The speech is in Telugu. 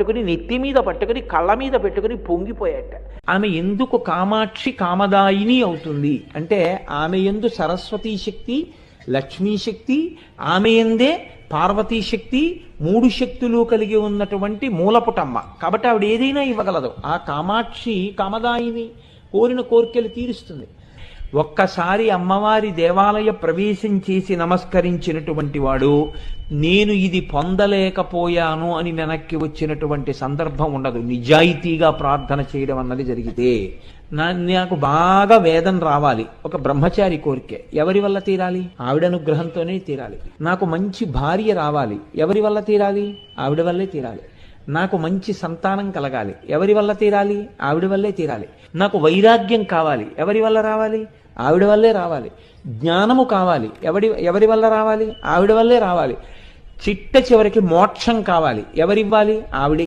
పట్టుకుని నెత్తి మీద పట్టుకుని కళ్ళ మీద పెట్టుకుని పొంగిపోయాట. ఆమె ఎందుకు కామాక్షి కామదాయిని అవుతుంది అంటే ఆమె యందు సరస్వతీ శక్తి, లక్ష్మీ శక్తి, ఆమె యందే పార్వతీ శక్తి, మూడు శక్తులు కలిగి ఉన్నటువంటి మూలపుటమ్మ. కాబట్టి ఆవిడ ఏదైనా ఇవ్వగలదు. ఆ కామాక్షి కామదాయిని, కోరిన కోరికలు తీరుస్తుంది. ఒక్కసారి అమ్మవారి దేవాలయ ప్రవేశం చేసి నమస్కరించినటువంటి వాడు నేను ఇది పొందలేకపోయాను అని వెనక్కి వచ్చినటువంటి సందర్భం ఉండదు. నిజాయితీగా ప్రార్థన చేయడం అన్నది జరిగితే నాకు బాగా వేదన రావాలి, ఒక బ్రహ్మచారి కోరికే, ఎవరి వల్ల తీరాలి? ఆవిడ అనుగ్రహంతోనే తీరాలి. నాకు మంచి భార్య రావాలి, ఎవరి వల్ల తీరాలి? ఆవిడ వల్లే తీరాలి. నాకు మంచి సంతానం కలగాలి, ఎవరి వల్ల తీరాలి? ఆవిడ వల్లే తీరాలి. నాకు వైరాగ్యం కావాలి, ఎవరి వల్ల రావాలి? ఆవిడ వల్లే రావాలి. జ్ఞానము కావాలి, ఎవరి వల్ల రావాలి? ఆవిడ వల్లే రావాలి. చిట్ట చివరికి మోక్షం కావాలి, ఎవరివ్వాలి? ఆవిడే.